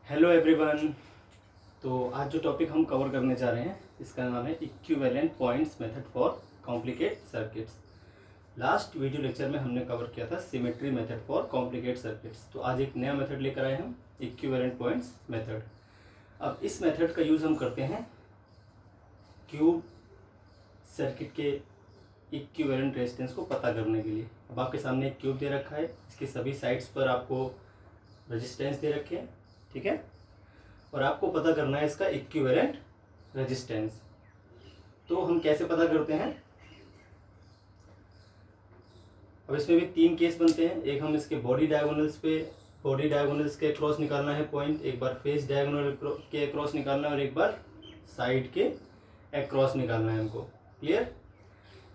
Hello everyone. तो आज जो टॉपिक हम कवर करने जा रहे हैं इसका नाम है equivalent points method for complicate circuits. Last video lecture में हमने कवर किया था symmetry method for complicate circuits. तो आज एक नया मेथड लेकर आए हम, इक्विवेलेंट पॉइंट्स मेथड। अब इस मेथड का यूज़ हम करते हैं क्यूब सर्किट के इक्विवेलेंट रेजिस्टेंस को पता करने के लिए। अब आपके सामने एक क्यूब दे रखा है, इसके सभी साइड्स पर आपको रेजिस्टेंस दे रखे हैं, ठीक है, और आपको पता करना है इसका इक्विवेलेंट रेजिस्टेंस। तो हम कैसे पता करते हैं? अब इसमें भी तीन केस बनते हैं। एक हम इसके बॉडी डायगोनल्स के क्रॉस निकालना है पॉइंट, एक बार फेस डायगोनल के क्रॉस निकालना है और एक बार साइड के अक्रॉस निकालना है हमको। क्लियर?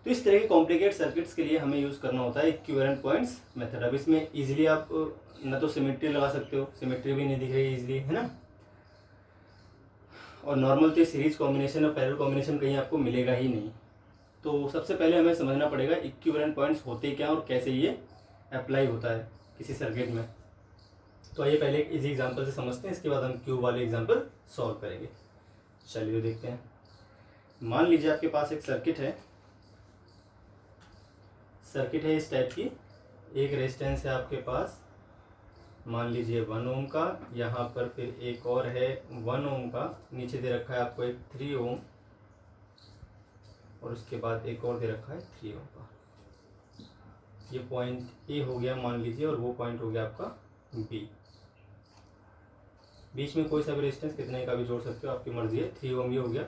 तो इस तरह के कॉम्प्लिकेट सर्किट्स के लिए हमें यूज़ करना होता है इक्विवेलेंट पॉइंट्स मेथड। अब इसमें इजीली आप न तो सिमेट्री लगा सकते हो, सिमेट्री भी नहीं दिख रही इजीली, है ना, और नॉर्मल तो सीरीज कॉम्बिनेशन और पैरेलल कॉम्बिनेशन कहीं आपको मिलेगा ही नहीं। तो सबसे पहले हमें समझना पड़ेगा इक्विवेलेंट पॉइंट्स होते क्या और कैसे ये अप्लाई होता है किसी सर्किट में। तो आइए पहले एक इजी एग्जांपल से समझते हैं, इसके बाद हम क्यूब वाले एग्जांपल सॉल्व करेंगे। चलिए देखते हैं। मान लीजिए आपके पास एक सर्किट है इस टाइप की। एक रेजिस्टेंस है आपके पास, मान लीजिए 1 ओम का, यहाँ पर फिर एक और है 1 ओम का, नीचे दे रखा है आपको एक 3 ओम और उसके बाद एक और दे रखा है 3 ओम का। ये पॉइंट ए हो गया मान लीजिए, और वो पॉइंट हो गया आपका बी। बीच में कोई सा भी रेजिस्टेंस कितने का भी जोड़ सकते हो, आपकी मर्जी है। 3 ओम ये हो गया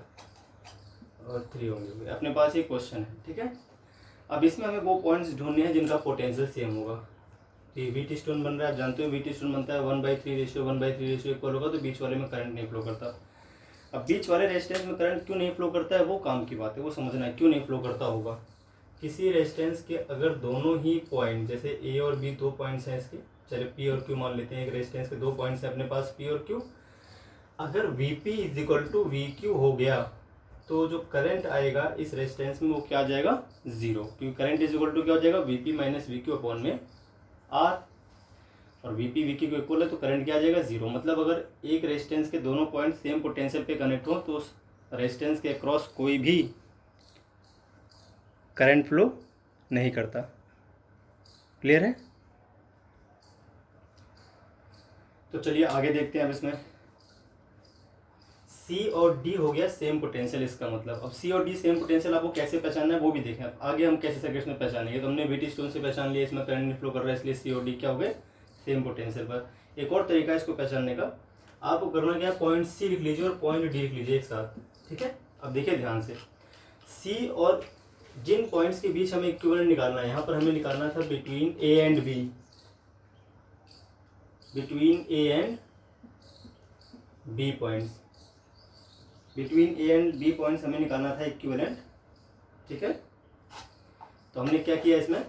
और 3 ओम ये हो गया। अपने पास एक क्वेश्चन है, ठीक है। अब इसमें हमें वो पॉइंट्स ढूंढने हैं जिनका पोटेंशियल सेम होगा। तो ये वीट स्टोन बन रहा है, आप जानते हो वीट स्टोन बनता है 1/3 रेशियो 1/3 रेशियो इक्वल होगा, तो बीच वाले में करंट नहीं फ्लो करता। अब बीच वाले रेजिस्टेंस में करंट क्यों नहीं फ्लो करता है वो काम की बात है, वो समझना है क्यों नहीं फ्लो करता होगा। किसी रेजिस्टेंस के अगर दोनों ही पॉइंट, जैसे ए और बी दो पॉइंट्स हैं इसके, चलिए पी और क्यू मान लेते हैं। एक रेजिस्टेंस के दो पॉइंट्स हैं अपने पास, पी और क्यू। अगर V P is equal to V Q हो गया तो जो करंट आएगा इस रेजिस्टेंस में वो क्या आ जाएगा? जीरो, क्योंकि करंट इज इक्वल टू क्या हो जाएगा? V P minus we Q upon में आर, और वी पी वी क्यू को इक्वल है तो करंट क्या आ जाएगा? जीरो। मतलब अगर एक रेजिस्टेंस के दोनों पॉइंट सेम पोटेंशियल पे कनेक्ट हो तो उस रेजिस्टेंस के अक्रॉस कोई भी करंट फ्लो नहीं करता। क्लियर है? तो चलिए आगे देखते हैं। अब इसमें सी और डी हो गया सेम पोटेंशियल, इसका मतलब अब सी और डी सेम पोटेंशियल आपको कैसे पहचानना है वो भी देखें। अब आगे हम कैसे सर्किट्स में पहचानेंगे। तो हमने वीटी स्टोन से पहचान लिया, इसमें करंट नहीं फ्लो कर रहा है, इसलिए सी और डी क्या हो गए? सेम पोटेंशियल पर। एक और तरीका है इसको पहचानने का, आपको करना क्या है, पॉइंट सी लिख लीजिए और पॉइंट डी लिख लीजिए एक साथ, ठीक है। अब देखिए ध्यान से, सी और जिन पॉइंट्स के बीच हमें इक्विवेलेंट निकालना है, यहाँ पर हमें निकालना था between A and B, between A and B points, between A and B points हमें निकालना था इक्विवेलेंट, ठीक है। तो हमने क्या किया, इसमें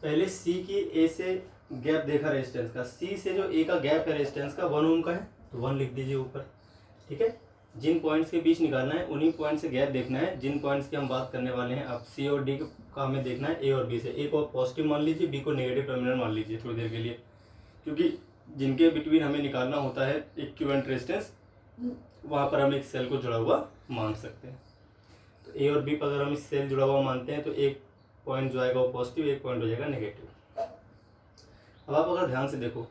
पहले सी की ए से गैप देखा रेजिस्टेंस का। सी से जो ए का गैप है रेजिस्टेंस का 1 ओम का है, तो 1 लिख दीजिए ऊपर, ठीक है। जिन पॉइंट्स के बीच निकालना है उन्हीं पॉइंट से गैप देखना है जिन पॉइंट्स की हम बात करने वाले हैं। अब सी और डी का हमें देखना है ए और बी से। ए को पॉजिटिव मान लीजिए, बी को नेगेटिव टर्मिनल मान लीजिए थोड़ी देर के लिए, क्योंकि जिनके बिटवीन हमें निकालना होता है इक्विवेलेंट रेजिस्टेंस वहाँ पर हम एक सेल को जुड़ा हुआ मान सकते हैं। तो ए और बी पर अगर हम इस सेल जुड़ा हुआ मानते हैं तो एक पॉइंट जो आएगा वो पॉजिटिव, एक पॉइंट हो जाएगा नेगेटिव। अब आप अगर ध्यान से देखो,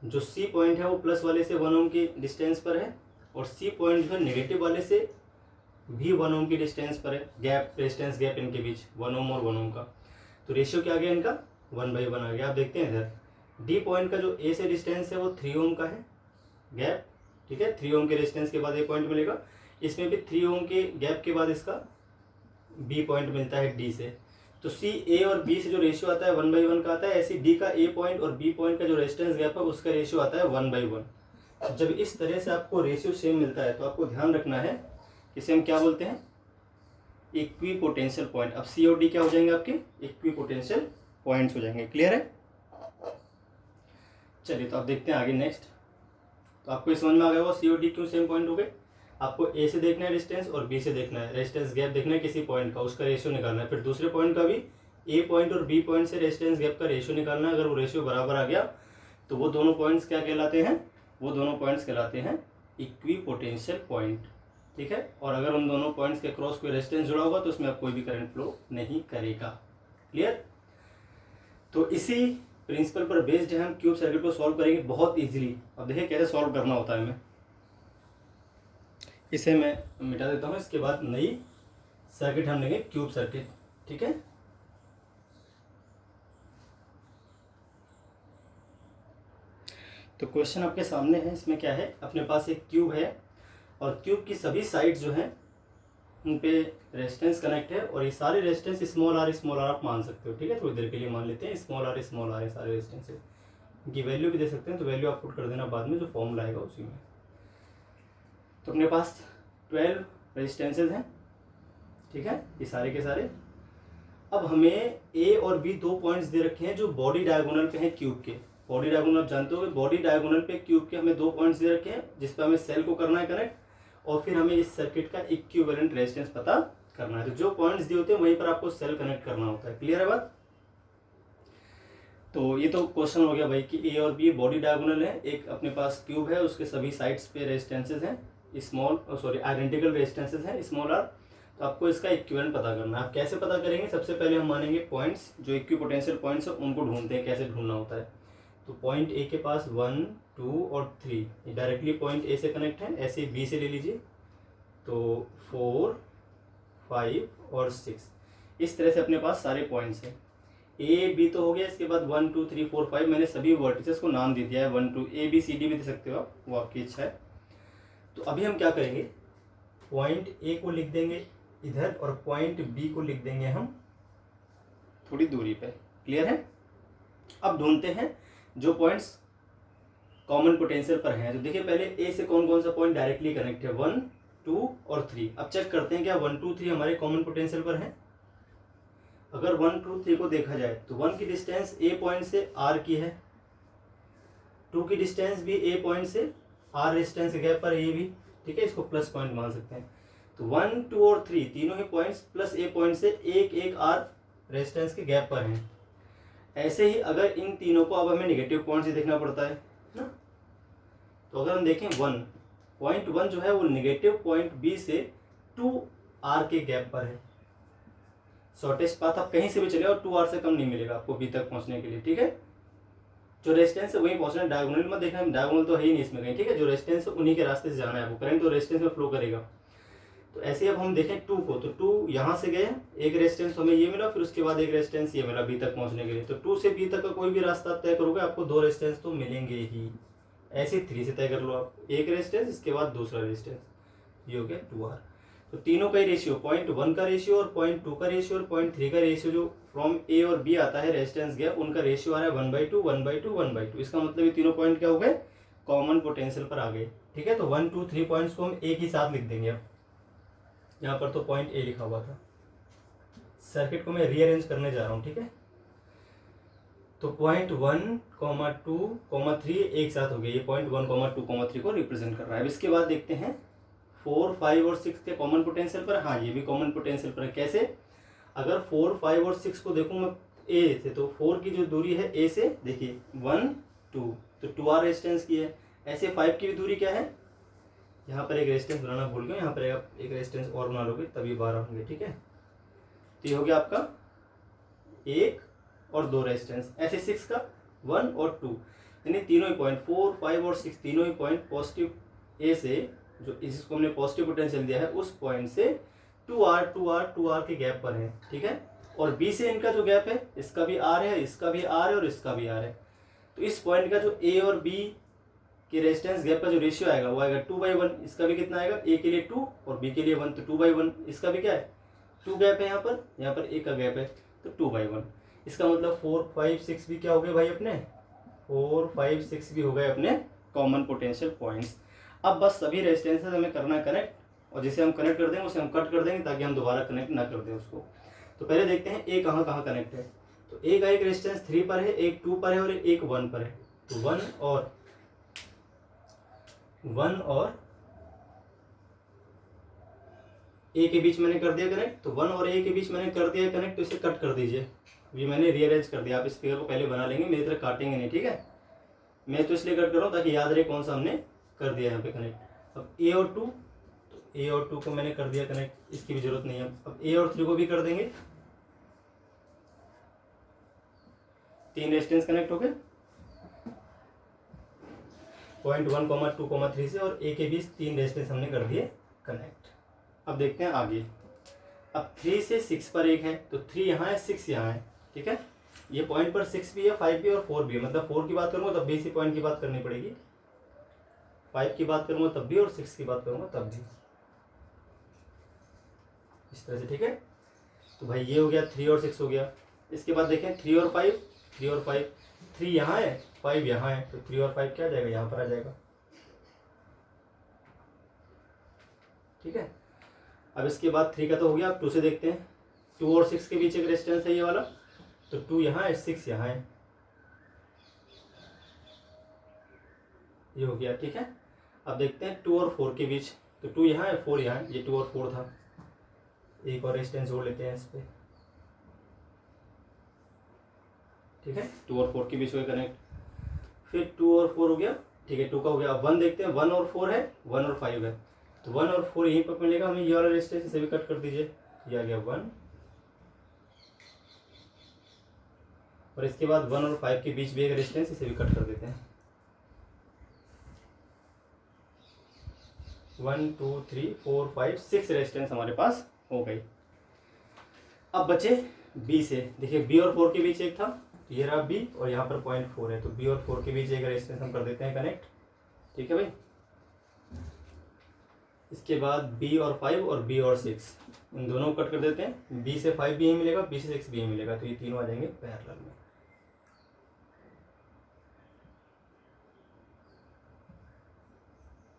जो सी पॉइंट है वो प्लस वाले से 1 ओम की डिस्टेंस पर है, और सी पॉइंट जो है नेगेटिव वाले से भी 1 ओम की डिस्टेंस पर है। गैप, रेजिस्टेंस गैप इनके बीच 1 ओम और 1 ओम का, तो रेशियो क्या आ गया इनका? 1/1 आ गया। आप देखते हैं इधर डी पॉइंट का जो ए से डिस्टेंस है वो 3 ओम का है गैप, ठीक है। 3 ओम के रेजिस्टेंस के बाद ए पॉइंट मिलेगा, इसमें भी 3 ओम के गैप के बाद इसका बी पॉइंट मिलता है डी से। तो सी ए और बी से जो रेशियो आता है 1/1 का आता है, ऐसे डी का ए पॉइंट और बी पॉइंट का जो रेजिस्टेंस गैप है उसका रेशियो आता है 1/1। जब इस तरह से आपको रेशियो सेम मिलता है तो आपको ध्यान रखना है, इसे हम क्या बोलते हैं? Equi potential point. अब सी और डी क्या हो जाएंगे? आपके इक्वी पोटेंशियल पॉइंट्स हो जाएंगे। क्लियर है? चलिए तो आप देखते हैं आगे नेक्स्ट। तो आपको समझ में आ गया होगा सी और डी क्यों सेम पॉइंट हो गए। आपको ए से देखना है डिस्टेंस और बी से देखना है रेजिस्टेंस गैप, देखना है किसी पॉइंट का, उसका रेशियो निकालना है। फिर दूसरे पॉइंट का भी ए पॉइंट और बी पॉइंट से रेजिस्टेंस गैप का रेशियो निकालना है। अगर वो रेशियो बराबर आ गया तो वो दोनों पॉइंट्स क्या कहलाते हैं, वो दोनों पॉइंट्स कहलाते हैं इक्विपोटेंशियल पॉइंट, ठीक है। और अगर उन दोनों पॉइंट्स के क्रॉस कोई रेजिस्टेंस जुड़ा होगा तो उसमें अब कोई भी करंट फ्लो नहीं करेगा। क्लियर। तो इसी प्रिंसिपल पर बेस्ड है हम क्यूब सर्किट को सॉल्व करेंगे बहुत इजीली। अब देखिए कैसे सॉल्व करना होता है। हमें इसे मैं मिटा देता हूँ, इसके बाद नई सर्किट हम लेंगे क्यूब सर्किट, ठीक है। तो क्वेश्चन आपके सामने है, इसमें क्या है, अपने पास एक क्यूब है और क्यूब की सभी साइड्स जो हैं उन पे रेजिस्टेंस कनेक्ट है और ये सारे रेजिस्टेंस स्मॉल आर आप मान सकते हो, ठीक है। थोड़ी देर के लिए मान लेते हैं स्मॉल आर सारे रेजिस्टेंस है, इनकी वैल्यू भी दे सकते हैं, तो वैल्यू आप पुट कर देना बाद में जो फॉर्मूला आएगा उसी में। तो अपने पास 12 रेजिस्टेंसेज हैं, ठीक है, ये सारे के सारे। अब हमें ए और बी दो पॉइंट्स दे रखे हैं जो बॉडी डायगोनल पे हैं क्यूब के। बॉडी डायगोनल आप जानते हो, बॉडी डायगोनल पे क्यूब के हमें दो पॉइंट्स दे रखे हैं जिस पर हमें सेल को करना है कनेक्ट, और फिर हमें इस सर्किट का इक्विवेलेंट रेजिस्टेंस पता करना है। तो जो पॉइंट्स दिए होते हैं वहीं पर आपको सेल कनेक्ट करना होता है। क्लियर है बात। तो ये तो क्वेश्चन हो गया भाई कि ए और बी बॉडी डायगोनल है, एक अपने पास क्यूब है, उसके सभी साइड्स पे रेजिस्टेंसेज हैं आइडेंटिकल रेजिस्टेंसेज हैं स्मॉल आर। तो आपको इसका इक्विवेलेंट पता करना है। आप कैसे पता करेंगे, सबसे पहले हम मानेंगे पॉइंट्स जो इक्विपोटेंशियल पॉइंट्स है उनको ढूंढते हैं, कैसे ढूंढना होता है। तो पॉइंट ए के पास 1, 2 और 3 ये डायरेक्टली पॉइंट ए से कनेक्ट है, ऐसे बी से ले लीजिए तो 4, 5 और 6 इस तरह से अपने पास सारे पॉइंट्स हैं। ए बी तो हो गया, इसके बाद 1, 2, 3, 4, 5 मैंने सभी वर्टिसेस को नाम दे दिया है। 1, 2 ए बी सी डी भी दे सकते हो आप, वो आपकी इच्छा है। तो अभी हम क्या करेंगे, पॉइंट ए को लिख देंगे इधर और पॉइंट बी को लिख देंगे हम थोड़ी दूरी पे। क्लियर है। अब ढूंढते हैं जो पॉइंट्स कॉमन पोटेंशियल पर हैं। तो देखिए पहले ए से कौन कौन सा पॉइंट डायरेक्टली कनेक्ट है, 1, 2 और 3। अब चेक करते हैं क्या 1, 2, 3 हमारे कॉमन पोटेंशियल पर हैं। अगर 1, 2, 3 को देखा जाए तो 1 की डिस्टेंस ए पॉइंट से आर की है, 2 की डिस्टेंस भी ए पॉइंट से आर रेजिस्टेंस गैप पर है ये भी, ठीक है, इसको प्लस पॉइंट मान सकते हैं। तो 1, 2 और 3 तीनों ही पॉइंट्स प्लस ए पॉइंट से एक आर रेजिस्टेंस के गैप पर हैं। ऐसे ही अगर इन तीनों को अब हमें नेगेटिव पॉइंट से देखना पड़ता है ना, तो अगर हम देखें 1.1 जो है वो नेगेटिव पॉइंट बी से 2 आर के गैप पर है। शॉर्टेस्ट पाथ आप कहीं से भी चले और 2 आर से कम नहीं मिलेगा आपको बी तक पहुंचने के लिए, ठीक है। जो रेजिस्टेंस है वहीं पहुंचना है, डायगोनल मत देखना, डायगोनल तो है ही नहीं इसमें कहीं, ठीक है। जो रेजिस्टेंस है उन्हीं के रास्ते से जाना है आपको, करंट तो रेजिस्टेंस में फ्लो करेगा। तो ऐसे अब हम देखें 2 को, तो 2 यहाँ से गए, एक रेजिस्टेंस हमें ये मिला, फिर उसके बाद एक रेजिस्टेंस ये मिला बी तक पहुंचने के लिए। तो 2 से बी तक का कोई भी रास्ता आप तय करोगे आपको 2 रेजिस्टेंस तो मिलेंगे ही। ऐसे 3 से तय कर लो आप, एक रेजिस्टेंस इसके बाद दूसरा रेजिस्टेंस, ये हो गया 2R। तो तीनों का ही रेशियो 0.1 का रेशियो और 0.2 का रेशियो और 0.3 का रेशियो जो फ्रॉम ए और बी आता है रेजिस्टेंस गैप, उनका रेशियो आ रहा है 1/2, 1/2, 1/2। इसका मतलब ये तीनों पॉइंट क्या हो गए, कॉमन पोटेंशियल पर आ गए, ठीक है। तो 1, 2, 3 पॉइंट्स को हम एक ही साथ लिख देंगे। अब यहाँ पर तो पॉइंट ए लिखा हुआ था, सर्किट को मैं रीअरेंज करने जा रहा हूँ, ठीक है। तो 0.1, 2, 3 एक साथ हो गया, ये 0.1, 2, 3 को रिप्रेजेंट कर रहा है। अब इसके बाद देखते हैं 4, 5 और 6 के कॉमन पोटेंशियल पर। हाँ ये भी कॉमन पोटेंशियल पर है। कैसे, अगर 4, 5 और 6 को देखूँ मैं ए से, तो 4 की जो दूरी है ए से, देखिए 1, 2 तो 2R रेजिस्टेंस की है। ऐसे 5 की भी दूरी क्या है, यहाँ पर एक रेजिस्टेंस बनाना भूल गए, यहाँ पर आप एक रेजिस्टेंस और बना लोगे तभी 12 होंगे, ठीक है। तो ये हो गया आपका 1 और 2 रेजिस्टेंस। ऐसे 6 का 1 और 2, यानी तीनों ही पॉइंट 4, 5 और 6 तीनों ही पॉइंट पॉजिटिव ए से, जो इसको हमने पॉजिटिव पोटेंशियल दिया है उस पॉइंट से 2R के गैप पर है, ठीक है। और बी से इनका जो गैप है, इसका भी आर है, इसका भी आर है और इसका भी आर है। तो इस पॉइंट का जो ए और बी के रेजिस्टेंस गैप का जो रेशियो आएगा वो आएगा 2/1। इसका भी कितना आएगा, ए के लिए 2 और बी के लिए 1, तो 2/1। इसका भी क्या है, 2 गैप है, यहाँ पर ए का गैप है, तो 2/1। इसका मतलब 4, 5, 6 भी क्या हो गए भाई अपने, 4, 5, 6 भी हो गए अपने कॉमन पोटेंशियल पॉइंट्स। अब बस सभी रेजिस्टेंसेस हमें करना है कनेक्ट, और जिसे हम कनेक्ट कर देंगे उसे हम कट कर देंगे ताकि हम दोबारा कनेक्ट ना कर दें उसको। तो पहले देखते हैं ए कहाँ कहाँ कनेक्ट है। तो ए का एक रेजिस्टेंस 3 पर है, एक 2 पर है और एक 1 पर है। तो 1 और ए के बीच मैंने कर दिया कनेक्ट। तो 1 और ए के बीच मैंने कर दिया कनेक्ट, तो इसे कट कर दीजिए। ये मैंने रीअरेंज कर दिया। आप इस फिगर को पहले बना लेंगे, मेरी तरह काटेंगे नहीं, ठीक है। मैं तो इसलिए कट कर रहा हूँ ताकि याद रहे कौन सा हमने कर दिया यहाँ पे कनेक्ट। अब ए और 2, तो ए और 2 को मैंने कर दिया कनेक्ट, इसकी भी जरूरत नहीं है। अब ए और 3 को भी कर देंगे, 3 रेजिस्टेंस कनेक्ट हो गए पॉइंट 1, 2, 3 से, और ए के बीच 3 रेजिस्टेंस हमने कर दिए कनेक्ट। अब देखते हैं आगे। अब 3 से 6 पर एक है, तो 3 यहाँ है, 6 यहाँ है, ठीक है। ये पॉइंट पर 6 भी है, 5 भी है और 4 भी है, मतलब 4 की बात करूँगा तब भी इसी पॉइंट की बात करनी पड़ेगी, 5 की बात करूँगा तब भी, और 6 की बात करूँगा तब भी, इस तरह से, ठीक है। तो भाई ये हो गया 3 और 6 हो गया। इसके बाद देखें 3 और 5, 3 और 5, 3 यहाँ है, 5 यहाँ है, तो 3 और 5 क्या आ जाएगा, यहाँ पर आ जाएगा, ठीक है। अब इसके बाद 3 का तो हो गया। अब 2 से देखते हैं, 2 और 6 के बीच एक रेजिस्टेंस है ये वाला, तो 2 यहाँ है, 6 यहाँ है, ये हो गया, ठीक है। अब देखते हैं 2 और 4 के बीच, तो 2 यहाँ है, 4 यहाँ है, ये 2 और 4 था, एक और रेजिस्टेंस जोड़ लेते हैं इस पर, ठीक है। 2 और 4 के बीच हुए कनेक्ट, फिर 2 और 4 हो गया, ठीक है, 2 का हो गया। अब 1 देखते हैं, 1 और 4 है, 1 और 5 है, तो 1 और 4 यहीं पर मिलेगा हमें, ये वाला रेजिस्टेंस, इसे भी कट कर दीजिए, ये आ गया 1, और इसके बाद 1 और 5 के बीच भी एक रेजिस्टेंस, इसे भी कट कर देते हैं, 1, 2, 3, 4, 5, 6 रेजिस्टेंस हमारे पास हो गई। अब बचे बी से, देखिए बी और 4 के बीच एक था, ये रहा बी, और यहाँ पर 0.4 है, तो बी और 4 के बीच एक रेजिस्टेंस हम कर देते हैं कनेक्ट, ठीक है भाई। इसके बाद बी और 5 और बी और 6, इन दोनों को कट कर देते हैं, बी से 5 भी यहीं मिलेगा, बी से 6 भी यहीं मिलेगा, तो ये तीनों आ जाएंगे पैरेलल में।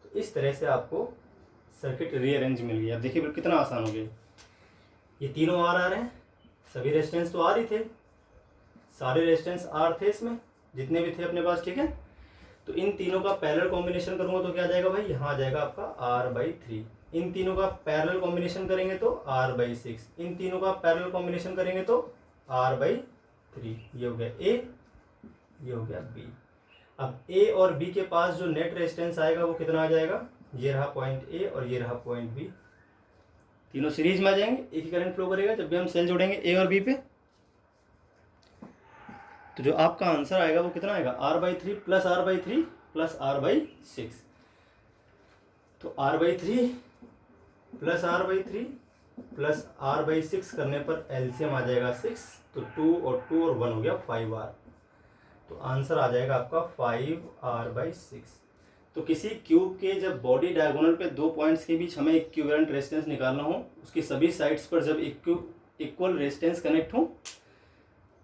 तो इस तरह से आपको सर्किट रीअरेंज मिल गया। अब देखिए बिल्कुल कितना आसान हो गया, ये तीनों आर आ रहे हैं, सभी रेजिस्टेंस तो आर ही थे, सारे रेजिस्टेंस आर थे इसमें जितने भी थे अपने पास, ठीक है। तो इन तीनों का पैरेलल कॉम्बिनेशन करूंगा तो क्या आ जाएगा भाई, यहाँ आ जाएगा आपका R/3। इन तीनों का पैरेलल कॉम्बिनेशन करेंगे तो R/6, इन तीनों का पैरेलल कॉम्बिनेशन करेंगे तो R/3। ये हो गया A, ये हो गया B। अब A और B के पास जो नेट रेजिस्टेंस आएगा वो कितना आ जाएगा, ये रहा पॉइंट A और ये रहा पॉइंट B, तीनों सीरीज में आ जाएंगे, एक ही करंट फ्लो करेगा जब भी हम सेल जोड़ेंगे A और B पे। तो जो आपका आंसर आएगा वो कितना आएगा, R/3 plus R/3 plus R/6। तो R/3 plus R/3 plus R/6 करने पर एलसीएम आ जाएगा 6, तो 2 और 2 और 1 हो गया 5R, तो आंसर आ जाएगा आपका 5R/6। तो किसी क्यूब के जब बॉडी डायगोनल पे 2 पॉइंट्स के बीच हमें इक्विवेलेंट रेजिस्टेंस निकालना हो, उसकी सभी साइड्स पर जब इक्वल रेजिस्टेंस कनेक्ट हो,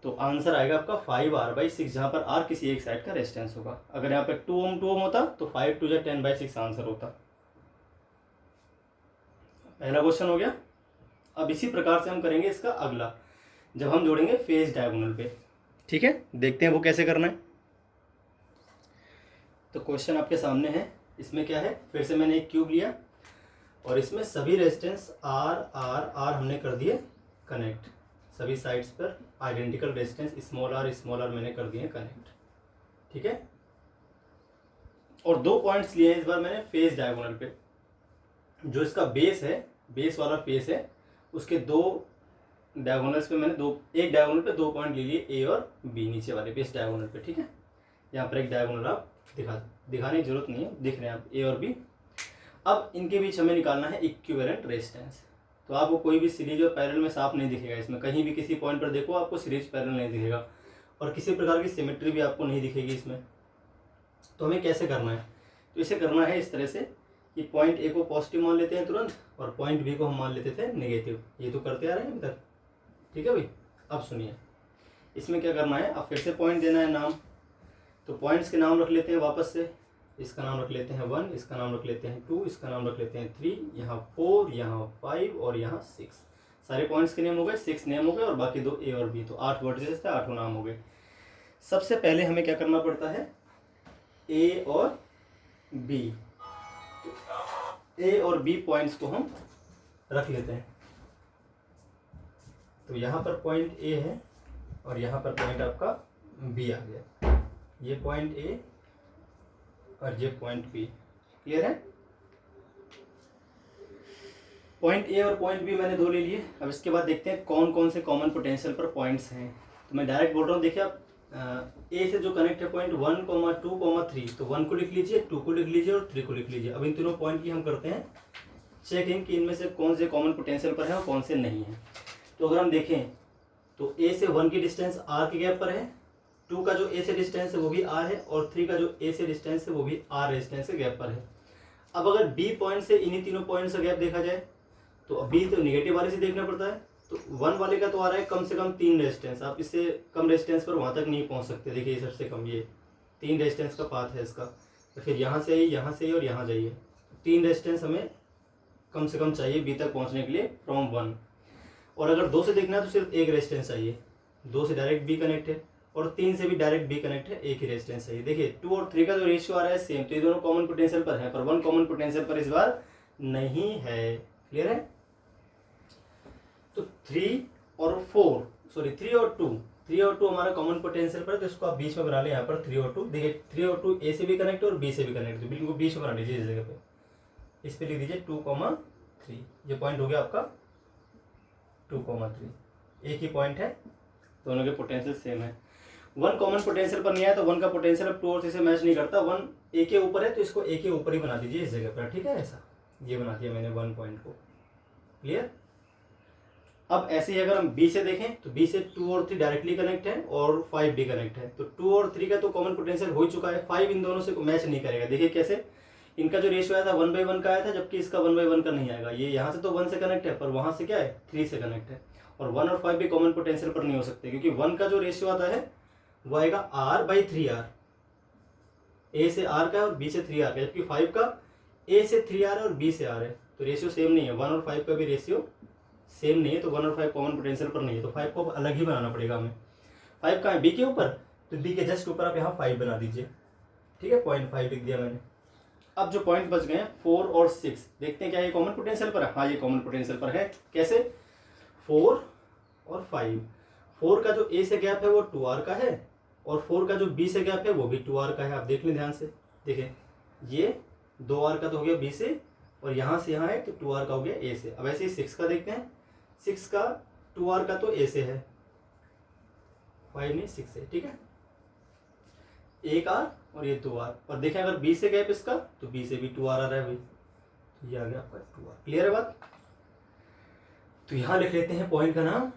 तो आंसर आएगा आपका 5R/6, जहाँ पर R किसी एक साइड का रेजिस्टेंस होगा। अगर यहाँ पे 2 ओम होता तो 5 2 10/6 आंसर होता। पहला क्वेश्चन हो गया। अब इसी प्रकार से हम करेंगे इसका अगला, जब हम जोड़ेंगे फेज डायगोनल पे, ठीक है। देखते हैं वो कैसे करना है। तो क्वेश्चन आपके सामने है, इसमें क्या है, फिर से मैंने एक क्यूब लिया और इसमें सभी रेजिस्टेंस R हमने कर दिए कनेक्ट, सभी साइड्स पर आइडेंटिकल रेजिस्टेंस स्मॉल r मैंने कर दिए कनेक्ट, ठीक है। और 2 पॉइंट्स लिए हैं इस बार मैंने फेज डायगोनल पे, जो इसका बेस है, बेस वाला फेस है, उसके 2 डायगोनल्स पे मैंने एक डायगोनल पे 2 पॉइंट ले लिए A और B, नीचे वाले बेस डायगोनल पे, ठीक है। यहाँ पर एक डायगोनल आप दिखाने की जरूरत नहीं है, दिख रहे हैं आप A और B। अब इनके बीच हमें निकालना है इक्विवेलेंट रेजिस्टेंस। तो आपको कोई भी सीरीज और पैरेलल में साफ नहीं दिखेगा, इसमें कहीं भी किसी पॉइंट पर देखो आपको सीरीज पैरेलल नहीं दिखेगा, और किसी प्रकार की सिमेट्री भी आपको नहीं दिखेगी इसमें। तो हमें कैसे करना है, तो इसे करना है इस तरह से कि पॉइंट A को पॉजिटिव मान लेते हैं तुरंत, और पॉइंट B को हम मान लेते थे नेगेटिव। ये तो करते आ रहे हैं अभी तक, ठीक है भाई। अब सुनिए, इसमें क्या करना है, अब फिर से पॉइंट देना है नाम। तो पॉइंट्स के नाम रख लेते हैं वापस से, इसका नाम रख लेते हैं 1, इसका नाम रख लेते हैं 2, इसका नाम रख लेते हैं 3, यहाँ 4, यहाँ 5 और यहाँ 6। सारे पॉइंट्स के नेम हो गए, 6 नेम हो गए, और बाकी 2 A और B, तो 8 वर्टिसेस थे, 8 नाम हो गए। सबसे पहले हमें क्या करना पड़ता है, A और B, तो A और B पॉइंट्स को हम रख लेते हैं। तो यहाँ पर पॉइंट A है और यहाँ पर पॉइंट आपका B आ गया, ये पॉइंट A और ये पॉइंट बी। क्लियर है? पॉइंट ए और पॉइंट बी मैंने दो ले लिए। अब इसके बाद देखते हैं कौन कौन से कॉमन पोटेंशियल पर पॉइंट्स हैं। तो मैं डायरेक्ट बोल रहा हूँ, देखिए आप ए से जो कनेक्ट है पॉइंट 1, 2, 3, तो 1 को लिख लीजिए, 2 को लिख लीजिए और 3 को लिख लीजिए। अब इन तीनों पॉइंट की हम करते हैं चेकिंग कि इनमें से कौन से कॉमन पोटेंशियल पर है और कौन से नहीं है। तो अगर हम देखें तो ए से 1 की डिस्टेंस आर के गैप पर है, 2 का जो ए से डिस्टेंस है वो भी आर है, और 3 का जो ए से डिस्टेंस है वो भी आर डिस्टेंस के गैप पर है। अब अगर बी पॉइंट से इन्हीं तीनों पॉइंट्स का गैप देखा जाए तो अब बी तो निगेटिव वाले से देखना पड़ता है, तो 1 वाले का तो आ रहा है कम से कम 3 रेजिस्टेंस, आप इससे कम रेजिस्टेंस पर वहाँ तक नहीं पहुँच सकते। देखिए ये सबसे कम, ये 3 रेजिस्टेंस का पाथ है इसका, तो फिर यहाँ से आइए, यहाँ से आइए और यहाँ जाइए, 3 रेजिस्टेंस हमें कम से कम चाहिए बी तक पहुँचने के लिए फ्रॉम 1। और अगर 2 से देखना है तो सिर्फ एक रेजिस्टेंस चाहिए, 2 से डायरेक्ट बी कनेक्ट है और 3 से भी डायरेक्ट बी कनेक्ट है, एक ही रेजिस्टेंस चाहिए। देखिए 2 और 3 का जो रेशियो आ रहा है सेम, तो ये दोनों कॉमन पोटेंशियल पर है, पर 1 कॉमन पोटेंशियल पर इस बार नहीं है। क्लियर है? तो 3 और 2 हमारा कॉमन पोटेंशियल पर है, तो इसको आप बीच में बना लें यहाँ पर 3 और 2। देखिए 3 और 2 ए से भी कनेक्ट है और बी से भी कनेक्ट है, बिल्कुल बीच में बना लीजिए इस जगह पे, इस पे लिख दीजिए 2,3। ये पॉइंट हो गया आपका 2,3, एक ही पॉइंट है, दोनों के पोटेंशियल सेम है। 1 कॉमन पोटेंशियल पर नहीं आया तो 1 का पोटेंशियल अब 2 और 3 से मैच नहीं करता, 1 ए के ऊपर है तो इसको ए के ऊपर ही बना दीजिए इस जगह पर। ठीक है, ऐसा ये बना दिया मैंने 1 पॉइंट को। क्लियर? अब ऐसे ही अगर हम बी से देखें तो बी से 2 और 3 डायरेक्टली कनेक्ट है और 5 भी कनेक्ट है, तो 2 और 3 का तो कॉमन पोटेंशियल हो ही चुका है, 5 इन दोनों से मैच नहीं करेगा। देखिए कैसे, इनका जो रेशियो आया था 1/1 का आया था, जबकि इसका 1/1 का नहीं आएगा। ये यहाँ से तो 1 से कनेक्ट है पर वहाँ से क्या है 3 से कनेक्ट है, और 1 और 5 भी कॉमन पोटेंशियल पर नहीं हो सकते, क्योंकि 1 का जो रेशियो आता है वो आएगा R/3R, ए से आर का है और बी से 3R का, जबकि 5 का ए से 3R है और बी से R है, तो रेशियो सेम नहीं है। 1 और 5 का भी रेशियो सेम नहीं है, तो 1 और 5 कॉमन पोटेंशियल पर नहीं है, तो 5 को अलग ही बनाना पड़ेगा हमें। 5 कहाँ है? बी के ऊपर, तो बी के जस्ट ऊपर आप यहाँ 5 बना दीजिए। ठीक है, 0.5 लिख दिया मैंने। अब जो पॉइंट बच गए 4 और 6, देखते हैं क्या ये कॉमन पोटेंशियल पर है। हाँ, ये कॉमन पोटेंशियल पर है। कैसे? 4 और 5, 4 का जो ए से गैप है वो 2R का है, और 4 का जो बी से गैप है वो भी 2R का है। आप देख लें ध्यान से, देखें ये 2R का तो हो गया बी से, और यहाँ से यहाँ है तो 2R का हो गया ए से। अब ऐसे ही 6 का देखते हैं, 6 का 2R का तो ए से है, 5 नहीं 6 है। ठीक है, एक R और ये 2R, और देखें अगर बी से गैप इसका तो बी से भी 2R आ रहा है भाई, तो ये आ गया आपका 2R। क्लियर है बात? तो यहाँ लिख लेते हैं पॉइंट का नाम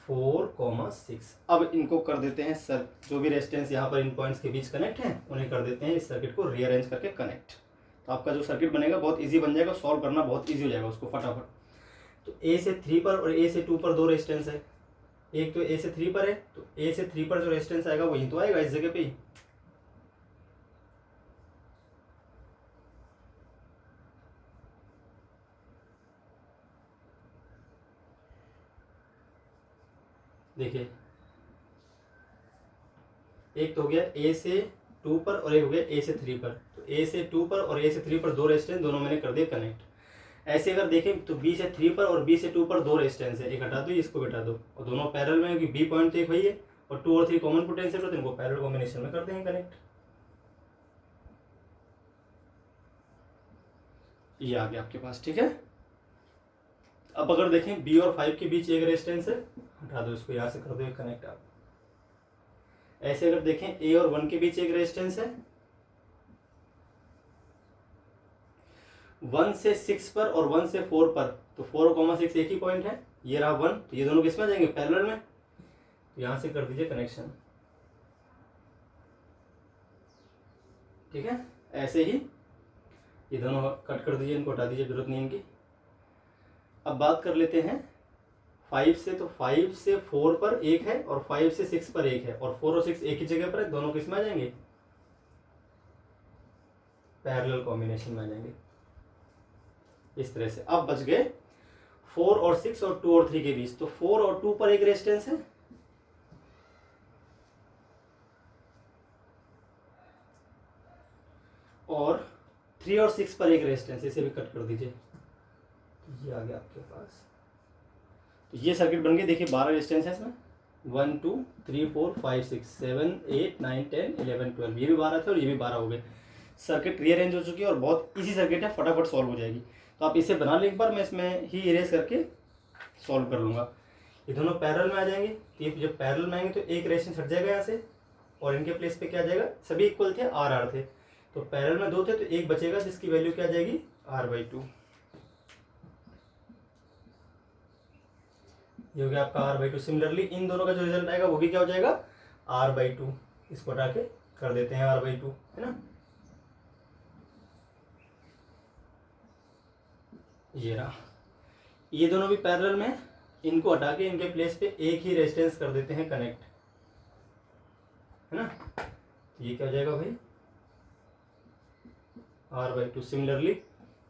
4,6। अब इनको कर देते हैं सर, जो भी रेजिस्टेंस यहाँ पर इन पॉइंट्स के बीच कनेक्ट हैं उन्हें कर देते हैं इस सर्किट को रीअरेंज करके कनेक्ट। तो आपका जो सर्किट बनेगा बहुत इजी बन जाएगा, सॉल्व करना बहुत इजी हो जाएगा उसको फटाफट। तो ए से 3 पर और ए से 2 पर 2 रेजिस्टेंस है, एक तो ए से 3 पर है, तो ए से 3 पर जो रेजिस्टेंस आएगा वही तो आएगा इस जगह पे ही। देखिए एक तो हो गया ए से 2 पर और एक हो गया ए से 3 पर, तो ए से 2 पर और ए से 3 पर 2 रेजिस्टेंस दोनों मैंने कर दिए कनेक्ट। ऐसे अगर देखें तो बी से 3 पर और बी से 2 पर 2 रेजिस्टेंस है, एक हटा दो इसको हटा दो, और दोनों पैरेलल में, क्योंकि बी पॉइंट तो एक वही है और 2 और 3 कॉमन पोटेंशियल तो इनको पैरेलल कॉम्बिनेशन में करते हैं कनेक्ट। ये आ गया आपके पास। ठीक है, अब अगर देखें बी और 5 के बीच एक रेजिस्टेंस है, हटा दो इसको, यहाँ से कर दो कनेक्ट आप। ऐसे अगर देखें ए और 1 के बीच एक रेजिस्टेंस है, 1 से 6 पर और 1 से 4 पर, तो 4,6 एक ही पॉइंट है, ये रहा 1, तो ये दोनों किसमें जाएंगे पैरेलल में, तो यहाँ से कर दीजिए कनेक्शन। ठीक है, ऐसे ही ये दोनों कट कर दीजिए, इनको हटा दीजिए, जरूरत नहीं इनकी। अब बात कर लेते हैं 5 से, तो 5 से 4 पर एक है और 5 से 6 पर एक है, और 4 और 6 एक ही जगह पर है, दोनों किसमें आ जाएंगे पैरेलल कॉम्बिनेशन में आ जाएंगे इस तरह से। अब बच गए 4 और 6 और 2 और 3 के बीच, तो 4 और 2 पर एक रेजिस्टेंस है, और 3 और 6 पर एक रेजिस्टेंस, इसे भी कट कर दीजिए, तो ये आ गया आपके पास। तो ये सर्किट बन गई। देखिए 12 रेजिस्टेंस है इसमें, 1 2 3 4 5 6 7 8 9 10 11 12, ये भी 12 थे और ये भी 12 हो गए। सर्किट रीअरेंज हो चुकी है और बहुत इजी सर्किट है, फटाफट सॉल्व हो जाएगी। तो आप इसे बना लें एक बार, मैं इसमें ही इरेज करके सॉल्व कर लूँगा। ये दोनों पैरेलल में आ जाएंगे, तो ये जब पैरेलल में आएंगे तो एक रेजिस्टेंस हट जाएगा यहाँ से और इनके प्लेस पे क्या आ जाएगा, सभी इक्वल थे, आर आर थे, तो पैरेलल में 2 थे तो एक बचेगा जिसकी वैल्यू क्या आ जाएगी, R/2। ये हो गया आपका R/2। सिमिलरली इन दोनों का जो रिजल्ट आएगा वो भी क्या हो जाएगा, R/2। इसको हटा के कर देते हैं R/2, है ना। ये रहा, ये दोनों भी पैरेलल में, इनको हटा के इनके प्लेस पे एक ही रेजिस्टेंस कर देते हैं कनेक्ट, है ना। ये क्या हो जाएगा भाई, R/2। सिमिलरली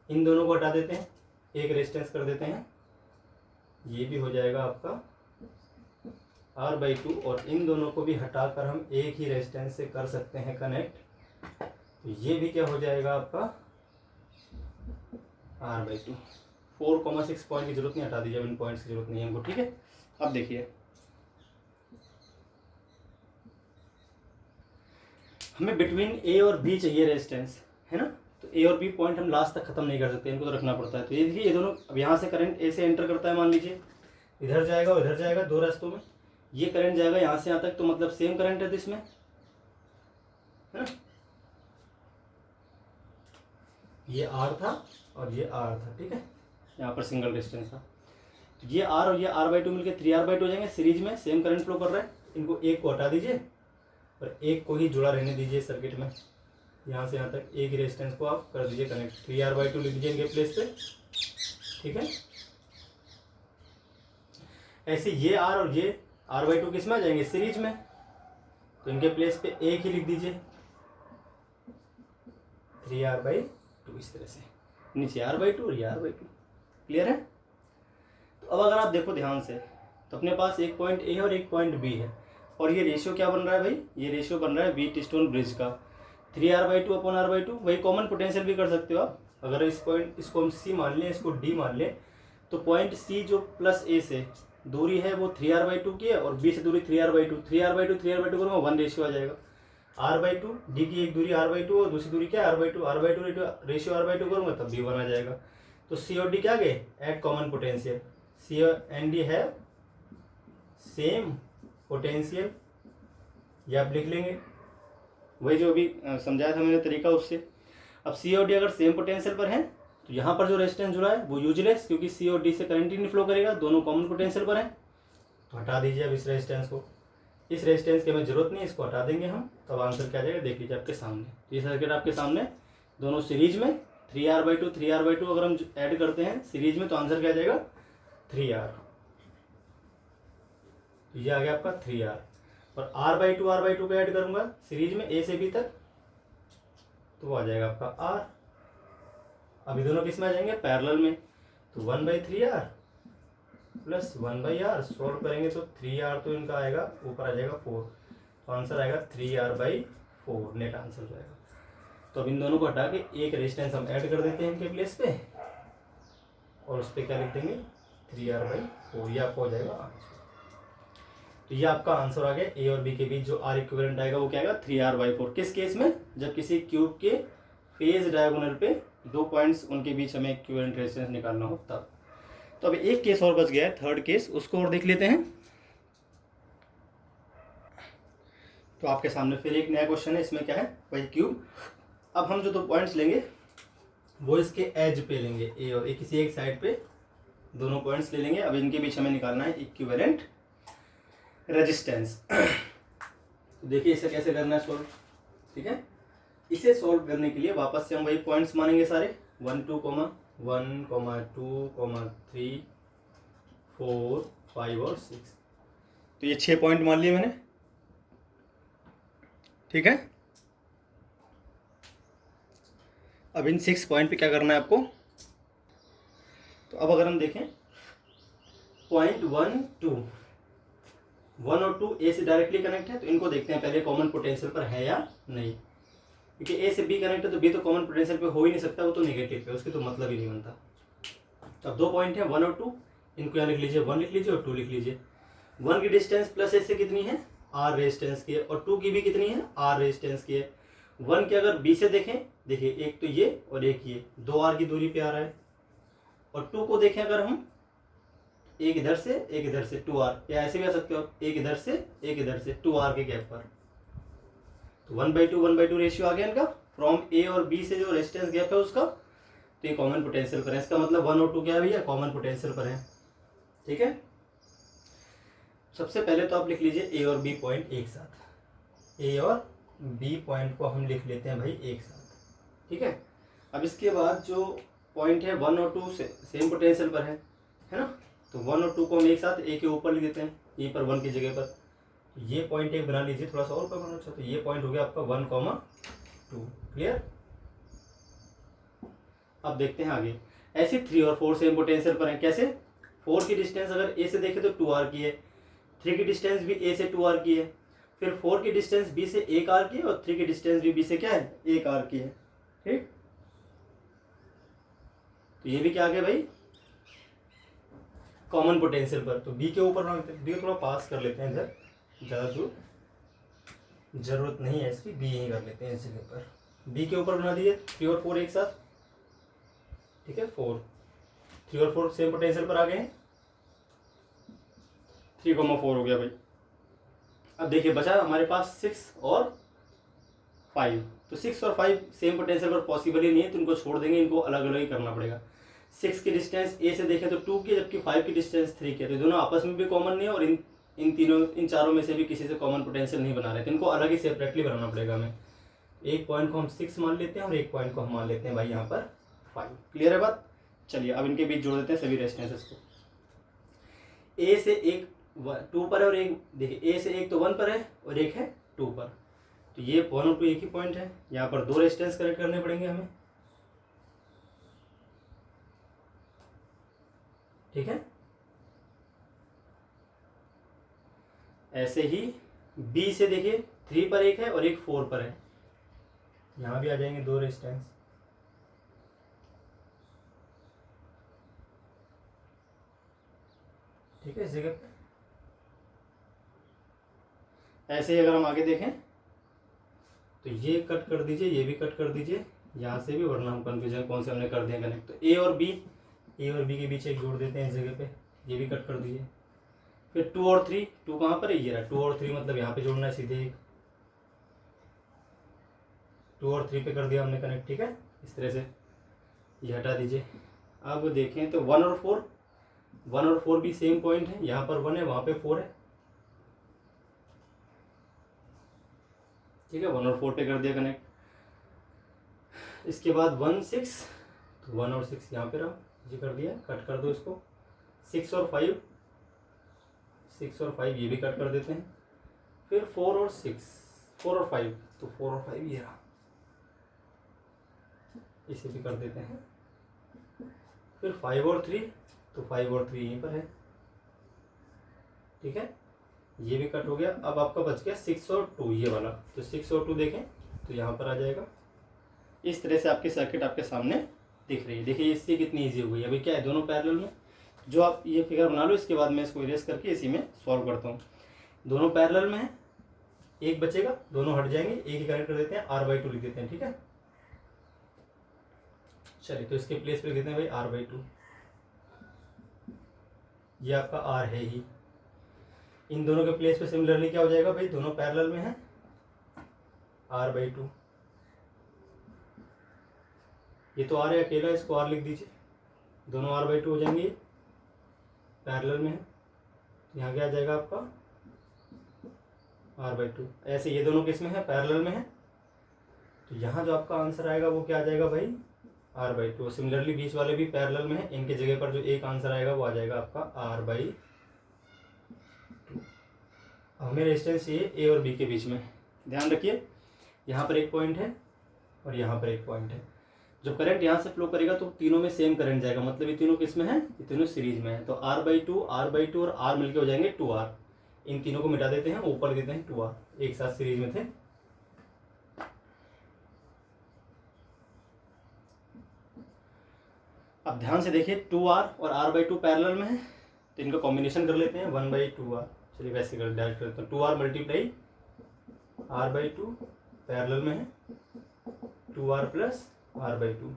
इन दोनों को हटा देते हैं, एक रेजिस्टेंस कर देते हैं, ये भी हो जाएगा आपका R/2। और इन दोनों को भी हटाकर हम एक ही रेजिस्टेंस से कर सकते हैं कनेक्ट, तो ये भी क्या हो जाएगा आपका R/2। 4,6 पॉइंट की जरूरत नहीं, हटा दीजिए, इन पॉइंट्स की जरूरत नहीं है हमको, ठीक है। अब देखिए हमें बिटवीन ए और बी चाहिए रेजिस्टेंस, है ना। तो ए और बी पॉइंट हम लास्ट तक खत्म नहीं कर सकते, इनको तो रखना पड़ता है। तो ये देखिए, ये दोनों, अब यहाँ से करंट ए से एंटर करता है, मान लीजिए इधर जाएगा और इधर जाएगा, 2 रास्तों में। ये करंट जाएगा यहाँ से यहाँ तक, तो मतलब सेम करंट है तो इसमें, है ना। ये आर था और ये आर था, ठीक है, यहाँ पर सिंगल रेजिस्टेंस था। तो ये आर और ये R/2 मिलकर 3R/2 हो जाएंगे, सीरीज में सेम करंट फ्लो कर रहा है। इनको एक को हटा दीजिए और एक को ही जुड़ा रहने दीजिए सर्किट में, यहाँ से यहाँ तक एक ही रेजिस्टेंस को आप कर दीजिए कनेक्ट। 3R/2 लिख दीजिए इनके प्लेस पे, ठीक है। ऐसे ये आर और ये R/2 किस में आ जाएंगे, सीरीज में, तो इनके प्लेस पे एक ही लिख दीजिए 3R/2, इस तरह से नीचे R/2 और ये R/2। क्लियर है। तो अब अगर आप देखो ध्यान से, तो अपने पास एक पॉइंट ए और एक पॉइंट बी है, और ये रेशियो क्या बन रहा है भाई, ये रेशियो बन रहा है व्हीटस्टोन ब्रिज का, 3R/2/R/2। वही कॉमन पोटेंशियल भी कर सकते हो आप। अगर इस पॉइंट, इसको हम सी मान लें, इसको डी मान लें, तो पॉइंट सी जो प्लस ए से दूरी है वो 3R/2 की है और बी से दूरी 3R/2 3R/2 करूँगा 1 रेशियो आ जाएगा। R/2, डी की एक दूरी R/2 और दूसरी दूरी क्या है R/2 रेशियो R/2 करूँगा तब भी 1 आ जाएगा। तो सी और डी क्या गए, at common potential, C and D है सेम पोटेंशियल, ये आप लिख लेंगे, वही जो अभी समझाया था मैंने तरीका उससे। अब सी और डी अगर सेम पोटेंशियल पर हैं तो यहाँ पर जो रेजिस्टेंस जुड़ा है वो यूजलेस, क्योंकि सी और डी से करंट ही नहीं फ्लो करेगा, दोनों कॉमन पोटेंशियल पर हैं। तो हटा दीजिए अब इस रेजिस्टेंस को, इस रेजिस्टेंस की हमें जरूरत नहीं, इसको हटा देंगे हम, तब आंसर क्या आ जाएगा देख लीजिए आपके सामने। तो ये सर्किट आपके सामने, दोनों सीरीज में, 3R/2 अगर हम ऐड करते हैं सीरीज में तो आंसर क्या आ जाएगा 3R। तो ये आ गया आपका 3R। और R/2 को ऐड करूंगा सीरीज में ए से बी तक, तो वो आ जाएगा आपका R। अभी दोनों किस में आ जाएंगे, पैरेलल में, तो 1/3R प्लस 1/R। सॉल्व करेंगे तो 3R तो इनका आएगा, ऊपर आ जाएगा 4, तो आंसर आएगा 3R/4, नेट आंसर जाएगा। तो अब इन दोनों को हटा के एक रेजिस्टेंस हम ऐड कर देते हैं इनके प्लेस पे, और उस पर क्या लिख देंगे 3R/4, ये आपको हो जाएगा आंसर। तो ये आपका आंसर आ गया। ए और बी के बीच जो R इक्विवेलेंट आएगा वो क्या आएगा 3R/4। किस केस में, जब किसी क्यूब के फेज डायगोनल पे 2 पॉइंट्स उनके बीच हमें इक्विवेलेंट रेजिस्टेंस निकालना हो तब। तो अब एक केस और बच गया है, थर्ड केस, उसको और देख लेते हैं। तो आपके सामने फिर एक नया क्वेश्चन है, इसमें क्या है, वही क्यूब। अब हम जो 2 पॉइंट्स लेंगे वो इसके एज पे लेंगे, ए और ए, किसी एक साइड पे दोनों पॉइंट्स ले लेंगे। अब इनके बीच हमें निकालना है इक्विवेलेंट रेजिस्टेंस। तो देखिए इसे कैसे करना है सॉल्व, ठीक है। इसे सॉल्व करने के लिए वापस से हम वही पॉइंट्स मानेंगे सारे, 1, 2, 1, 2, 3, 4, 5 और 6। तो ये 6 पॉइंट मान लिए मैंने, ठीक है। अब इन 6 पॉइंट पे क्या करना है आपको। तो अब अगर हम देखें पॉइंट 1, 2, 1 और 2 ए से डायरेक्टली कनेक्ट है, तो इनको देखते हैं पहले कॉमन पोटेंशियल पर है या नहीं, क्योंकि ए से बी कनेक्ट है तो बी तो कॉमन पोटेंशियल पे हो ही नहीं सकता, वो तो नेगेटिव पे, उसके तो मतलब ही नहीं बनता। तो अब 2 पॉइंट है 1 और 2, इनको यहाँ लिख लीजिए, 1 लिख लीजिए और 2 लिख लीजिए। 1 की डिस्टेंस प्लस ए से कितनी है, R रेजिस्टेंस की है, और 2 की भी कितनी है, R रेजिस्टेंस की है। 1 के अगर बी से देखें, देखिए एक तो ये और एक ये 2 आर की दूरी पे आ रहा है। और 2 को देखें अगर हम, एक इधर से एक इधर से 2 आर, या ऐसे भी आ सकते हो आप, एक इधर से एक इधर से 2 आर के गैप पर। तो 1/2 रेशियो आ गया इनका फ्रॉम ए और बी से जो रेजिस्टेंस गैप है उसका। तो ये कॉमन पोटेंशियल पर है, इसका मतलब 1 और 2 क्या है भैया, कॉमन पोटेंशियल पर है। ठीक है, सबसे पहले तो आप लिख लीजिए ए और बी पॉइंट एक साथ, ए और बी पॉइंट को हम लिख लेते हैं भाई एक साथ। ठीक है, अब इसके बाद जो पॉइंट है 1 और 2 से सेम पोटेंशियल पर है ना। तो 1 और 2 को हम एक साथ ए के ऊपर लिख देते हैं, ए पर 1 की जगह पर। ये पॉइंट एक बना लीजिए, थोड़ा सा और बनाना चाहते तो ये पॉइंट हो गया आपका 1,2। क्लियर। अब देखते हैं आगे, ऐसे 3 और 4 सेम पोटेंशियल पर हैं। कैसे, 4 की डिस्टेंस अगर ए से देखें तो 2r की है, 3 की डिस्टेंस भी ए से 2r की है, फिर 4 की डिस्टेंस बी से 1r की है, और 3 की डिस्टेंस भी बी से क्या है, 1r की है। ठीक, तो ये भी क्या आ गया भाई, कॉमन पोटेंशियल पर। तो बी के ऊपर बी को थोड़ा पास कर लेते हैं इधर, ज़्यादा दूर जरूरत नहीं है इसकी, बी यहीं कर लेते हैं इस जगह पर। बी के ऊपर बना दिए 3 और 4 एक साथ। ठीक है, 3 और 4 सेम पोटेंशियल पर आ गए हैं, 3,4 हो गया भाई। अब देखिए बचा हमारे पास 6 और 5। तो 6 और 5 सेम पोटेंशियल पर पॉसिबल ही नहीं है, तो इनको छोड़ देंगे, इनको अलग अलग ही करना पड़ेगा। 6 की डिस्टेंस ए से देखें तो 2 की, जबकि 5 की डिस्टेंस 3 की है। तो दोनों आपस में भी कॉमन नहीं है, और इन चारों में से भी किसी से कॉमन पोटेंशियल नहीं बना रहे, तो इनको अलग ही सेपरेटली बनाना पड़ेगा हमें। एक पॉइंट को हम 6 मान लेते हैं और एक पॉइंट को हम मान लेते हैं भाई यहाँ पर 5। क्लियर है बात। चलिए अब इनके बीच जोड़ देते हैं सभी रेजिस्टेंसेस को। ए से एक 2 पर है, और एक देखिए ए से एक तो 1 पर है और एक है 2 पर। तो ये 1 और 2 एक ही पॉइंट है, यहाँ पर 2 रेजिस्टेंस कनेक्ट करने पड़ेंगे हमें। ठीक है, ऐसे ही बी से देखिए 3 पर एक है और एक 4 पर है, यहाँ भी आ जाएंगे 2 रेजिस्टेंस। ठीक है, इस जगह पे ऐसे ही अगर हम आगे देखें तो ये कट कर दीजिए, ये भी कट कर दीजिए, यहाँ से भी, वरना हम कन्फ्यूजन कौन से हमने कर दिया कनेक्ट। तो ए और बी के बीच एक जोड़ देते हैं इस जगह पे, ये भी कट कर दीजिए। फिर 2 और 3, 2 कहाँ पर है, ये रहा 2 और 3, मतलब यहाँ पे जोड़ना है सीधे एक, 2 और 3 पे कर दिया हमने कनेक्ट। ठीक है, इस तरह से ये हटा दीजिए। अब देखें तो 1 और 4 भी सेम पॉइंट है, यहाँ पर 1 है, वहाँ पे 4 है। ठीक है, 1 और 4 पे कर दिया कनेक्ट। इसके बाद 1 6, तो 1 और 6 यहाँ पे रहा, ये कर दिया, कट कर दो इसको। 6 और 5 ये भी कट कर देते हैं। फिर 4 और 5, तो 4 और 5 ये रहा, इसे भी कर देते हैं। फिर 5 और 3, तो 5 और 3 यहीं पर है। ठीक है, ये भी कट हो गया। अब आपका बच गया 6 और 2, ये वाला। तो 6 और 2 देखें तो यहाँ पर आ जाएगा। इस तरह से आपकी सर्किट आपके सामने दिख रही है। देखिए इससे कितनी इजी हो गई। अभी क्या है, दोनों पैरेलल में, जो आप ये फिगर बना लो, इसके बाद मैं इसको इरेज करके इसी में सॉल्व करता हूँ। दोनों पैरेलल में है, एक बचेगा, दोनों हट जाएंगे, एक ही कनेक्ट कर देते हैं, R/2 लिख देते हैं। ठीक है, चलिए तो इसके प्लेस पे लिख देते हैं भाई R/2। ये आपका R है ही। इन दोनों के प्लेस पे सिमिलरली क्या हो जाएगा भाई, दोनों पैरेलल में है, R/2। ये तो R है अकेला, इसको R लिख दीजिए, दोनों R/2 हो जाएंगे, पैरेलल में है। यहाँ क्या आ जाएगा आपका R/2। ऐसे ये दोनों किस में है, पैरेलल में है। तो यहाँ जो आपका आंसर आएगा वो क्या आ जाएगा भाई, R/2। सिमिलरली बीच वाले भी पैरेलल में है, इनके जगह पर जो एक आंसर आएगा वो आ जाएगा आपका R/2। हमें रेजिस्टेंस चाहिए ए और बी के बीच में। ध्यान रखिए, यहाँ पर एक पॉइंट है और यहाँ पर एक पॉइंट है। जब करंट यहाँ से फ्लो करेगा तो तीनों में सेम करंट जाएगा, मतलब ये तीनों किस में है, ये तीनों सीरीज में है। तो R/2 और R मिलके हो जाएंगे 2R। इन तीनों को मिटा देते हैं, ऊपर देते हैं 2R, एक साथ सीरीज में थे। अब ध्यान से देखिए, 2R और R/2 पैरेलल में है, तो इनका कॉम्बिनेशन कर लेते हैं 1/2R। चलिए वैसे कर डायरेक्ट करते हैं, 2R मल्टीप्लाई R/2 पैरेलल में है, 2r प्लस r बाई 2,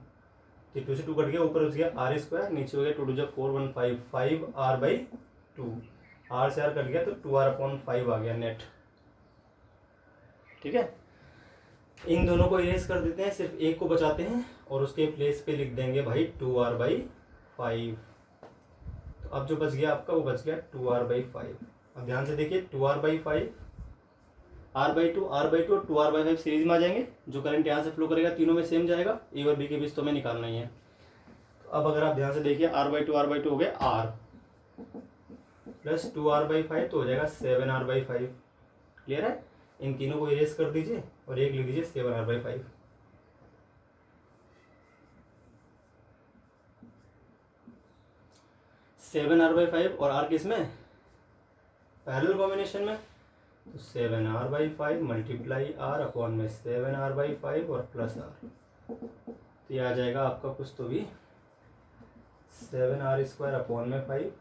तो 2 से 2 कट गया, ऊपर बच गया r स्क्वायर, नीचे हो गया 2 2 4 1 5, 5r बाई 2, r से r कट गया तो 2r अपॉन 5 आ गया नेट। ठीक है, इन दोनों को इरेज कर देते हैं, सिर्फ एक को बचाते हैं और उसके प्लेस पे लिख देंगे भाई 2r बाई 5। तो अब जो बच गया आपका वो बच गया 2r बाई 5। अब ध्यान से देखिए 2r बाई 5, r बाई 2 और 2r बाई 5 सीरीज में आ जाएंगे, जो करंट यहाँ से फ्लो करेगा तीनों में सेम जाएगा, ए और बी के बीच तो हमें निकालना ही है। तो अब अगर आप ध्यान से देखिए r बाई 2 हो गया r प्लस 2r बाई 5 तो हो जाएगा 7r बाई 5। क्लियर है, इन तीनों को इरेज कर दीजिए और एक लिख दीजिए 7r by 5। Seven R by 5 और r किस में, पैरेलल कॉम्बिनेशन में, तो 7r by 5 multiply r upon में 7r बाई 5 और प्लस r, तो ये आ जाएगा आपका कुछ तो भी 7r स्क्वायर अपॉन में 5,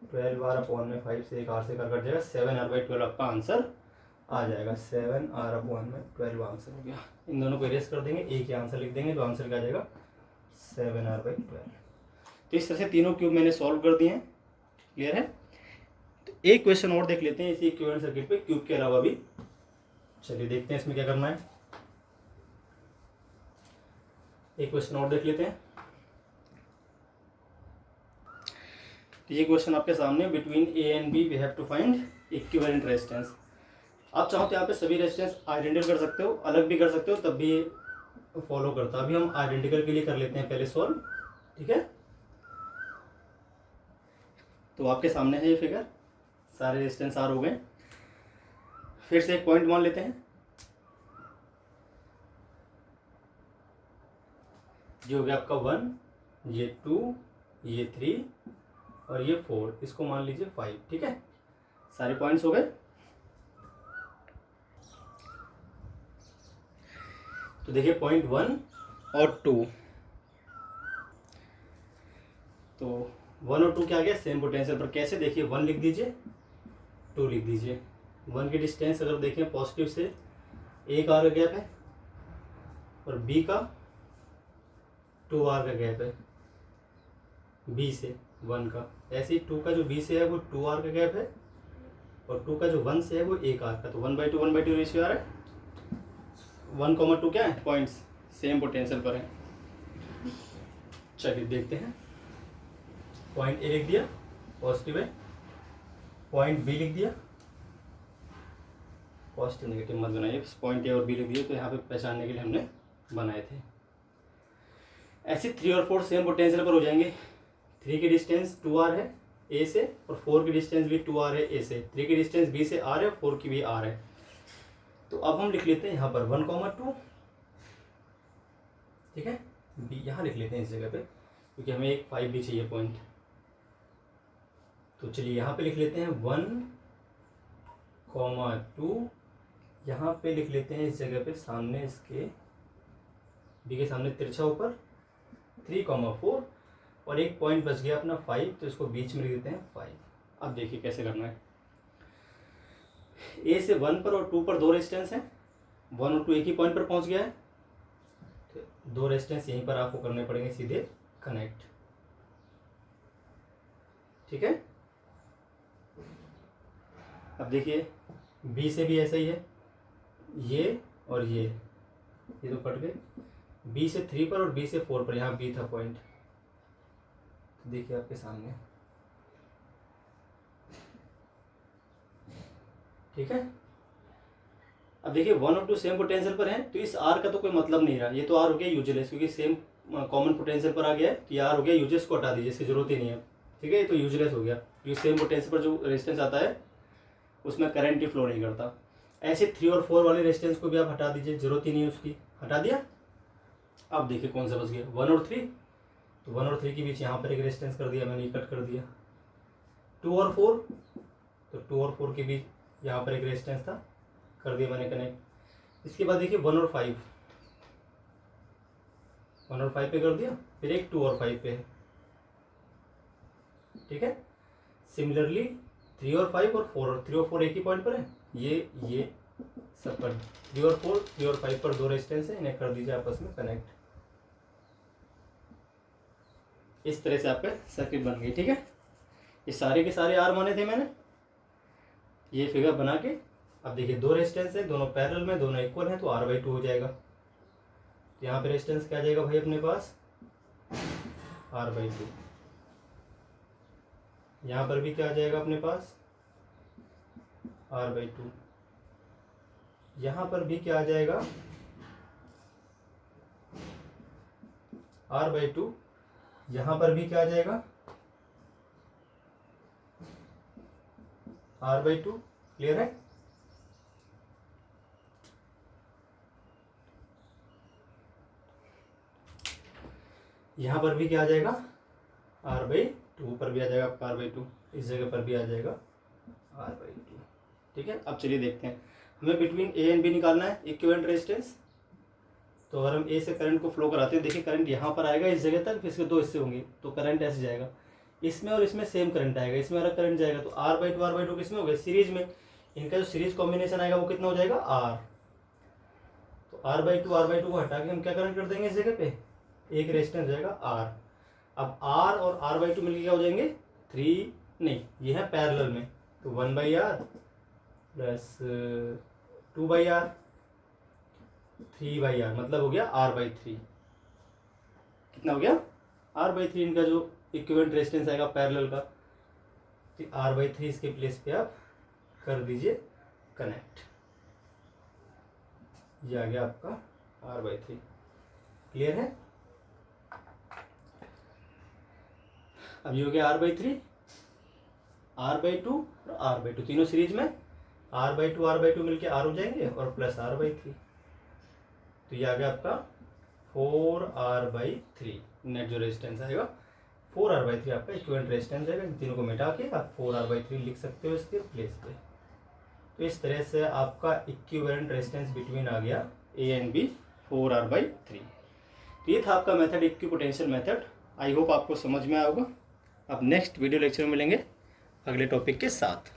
12r अपॉन में 5 से एक r से कट जाएगा, 7r बाई 12 आपका आंसर आ जाएगा, 7r अपॉन में 12 आंसर हो गया। इन दोनों को इरेज कर देंगे, एक ही आंसर लिख देंगे, तो आंसर क्या आ जाएगा 7r बाई 12। तो इस तरह से तीनों क्यूब मैंने सॉल्व कर दिए हैं। क्लियर है, तो एक क्वेश्चन और देख लेते हैं इसी इक्विवेलेंट सर्किट पे क्यूब के अलावा भी। चलिए देखते हैं इसमें क्या करना है, एक क्वेश्चन और देख लेते हैं। तो ये क्वेश्चन आपके सामने, between A and B we have to find equivalent resistance. आप चाहो तो यहाँ पे सभी रेजिस्टेंस आइडेंटिकल कर सकते हो, अलग भी कर सकते हो, तब भी फॉलो करता। अभी हम आइडेंटिकल के लिए कर लेते हैं पहले सॉल्व। ठीक है, तो आपके सामने है ये फिगर, सारे रेजिस्टेंस आर हो गए। फिर से एक पॉइंट मान लेते हैं, ये हो गया आपका 1, ये 2, ये 3 और ये 4, इसको मान लीजिए 5। ठीक है, सारे पॉइंट्स हो गए। तो देखिए पॉइंट 1 और 2, तो 1 और 2 क्या आ गया, सेम पोटेंशियल पर। कैसे, देखिए 1 लिख दीजिए, 2 लिख दीजिए। 1 की डिस्टेंस अगर देखें पॉजिटिव से एक आर का गैप है और बी का 2r का गैप है, बी से 1 का। ऐसे ही 2 का जो बी से है वो 2r का गैप है और 2 का जो 1 से है वो 1r का। तो 1/2 रेशियो आ रहा है। 1,2 क्या है, पॉइंट्स सेम पोटेंशियल पर है। चलिए देखते हैं, पॉइंट ए लिख दिया पॉजिटिव है, पॉइंट बी लिख दिया, पॉजिटिव नेगेटिव मत बनाइए, पॉइंट ए और बी लिख दिए, तो यहाँ पे पहचानने के लिए हमने बनाए थे। ऐसे 3 और 4 सेम पोटेंशियल पर हो जाएंगे। 3 की डिस्टेंस 2r है ए से और 4 की डिस्टेंस भी 2r है ए से। 3 की डिस्टेंस बी से r है, 4 की भी r है। तो अब हम लिख लेते हैं यहाँ पर 1,2। ठीक है, बी यहाँ लिख लेते हैं इस जगह पे, क्योंकि हमें एक 5 भी चाहिए पॉइंट। तो चलिए यहाँ पे लिख लेते हैं 1,2, यहाँ पे लिख लेते हैं इस जगह पे सामने इसके बी के सामने तिरछा ऊपर 3,4 और एक पॉइंट बच गया अपना 5, तो इसको बीच में लिख देते हैं 5। अब देखिए कैसे करना है। ए से 1 पर और 2 पर 2 रेजिस्टेंस हैं, 1 और 2 एक ही पॉइंट पर पहुंच गया है, तो 2 रेजिस्टेंस यहीं पर आपको करने पड़ेंगे सीधे कनेक्ट। ठीक है, अब देखिए बी से भी ऐसा ही है, ये और ये तो कट गए। बी से 3 पर और बी से 4 पर, यहाँ बी था पॉइंट, तो देखिए आपके सामने। ठीक है, अब देखिए 1 और 2 सेम पोटेंशियल पर हैं, तो इस आर का तो कोई मतलब नहीं रहा। ये तो आर हो गया यूजलेस, क्योंकि सेम कॉमन पोटेंशियल पर आ गया है, तो ये आर हो गया यूजलेस, को हटा दीजिए, इसकी जरूरत ही नहीं है। ठीक है, ये तो यूजलेस हो गया, क्योंकि सेम पोटेंशियल पर जो रेजिस्टेंस आता है उसमें करंट ही फ्लो नहीं करता। ऐसे 3 और 4 वाले रेजिस्टेंस को भी आप हटा दीजिए, जरूरत ही नहीं है उसकी, हटा दिया। अब देखिए कौन सा बच गया, 1 और 3, तो 1 और 3 के बीच यहाँ पर एक रेजिस्टेंस कर दिया मैंने, कट कर दिया। 2 और 4, तो 2 और 4 के बीच यहाँ पर एक रेजिस्टेंस था, कर दिया मैंने कनेक्ट। इसके बाद देखिए 1 और 5, 1 और 5 पे कर दिया, फिर एक 2 और 5 पे है। ठीक है, सिमिलरली 3 और 5 और 4 और 3 और 4 एक ही पॉइंट पर है, ये सब पर 3 और 4, 3 और 5 पर 2 रेजिस्टेंस है, इन्हें कर दीजिए आपस में कनेक्ट। इस तरह से आपका सर्किट बन गई। ठीक है, ये सारे के सारे आर माने थे मैंने, ये फिगर बना के। अब देखिए 2 रेजिस्टेंस है, दोनों पैरेलल में, दोनों इक्वल हैं, तो R/2 हो जाएगा। तो यहाँ पे रेजिस्टेंस क्या आ जाएगा भाई अपने पास, R/2। यहाँ पर भी क्या आ जाएगा अपने पास, R/2। यहाँ पर भी क्या आ जाएगा, R/2। यहाँ पर भी क्या आ जाएगा, R/2। क्लियर है? यहाँ पर भी क्या आ जाएगा, R/2 पर भी आ जाएगा आपका R/2, इस जगह पर भी आ जाएगा R/2। ठीक है, अब चलिए देखते हैं, हमें बिटवीन ए एंड बी निकालना है इक्विवेलेंट रेजिस्टेंस। तो अगर हम ए से करंट को फ्लो कराते हैं, देखिए करंट यहाँ पर आएगा इस जगह तक, फिर इसके 2 हिस्से होंगे, तो करंट ऐसे जाएगा, इसमें और इसमें सेम करंट आएगा, इसमें अलग करंट जाएगा। तो R/2 किसमें हो गया, सीरीज में। इनका जो सीरीज कॉम्बिनेशन आएगा वो कितना हो जाएगा, R। तो R/2 को हटा के हम क्या करंट कर देंगे इस जगह पे, एक रेजिस्टेंस हो जाएगा R। अब R और R/2 मिलकर क्या हो जाएंगे, 3, नहीं ये है पैरेलल में, तो 1/R प्लस 2/R 3/R, मतलब हो गया R/3। कितना हो गया, R/3। इनका जो इक्विवेलेंट रेजिस्टेंस आएगा पैरेलल का, तो R/3 इसके प्लेस पे आप कर दीजिए कनेक्ट। ये आ गया आपका R/3। क्लियर है? अब ये हो गया R/3, R/2 और R/2 तीनों सीरीज में, R/2 मिलके R हो जाएंगे और प्लस R/3। तो ये आ गया आपका 4R/3। नेट जो रेजिस्टेंस आएगा 4R/3 आपका इक्विवेलेंट रेजिस्टेंस आएगा। इन तीनों को मिटा के आप 4R/3 लिख सकते हो इसके प्लेस पे। तो इस तरह से आपका इक्विवेलेंट रेजिस्टेंस बिटवीन आ गया ए एंड बी, 4R/3। तो ये था आपका method, equipotential method. I hope आपको समझ में आया होगा। अब नेक्स्ट वीडियो लेक्चर में मिलेंगे अगले टॉपिक के साथ।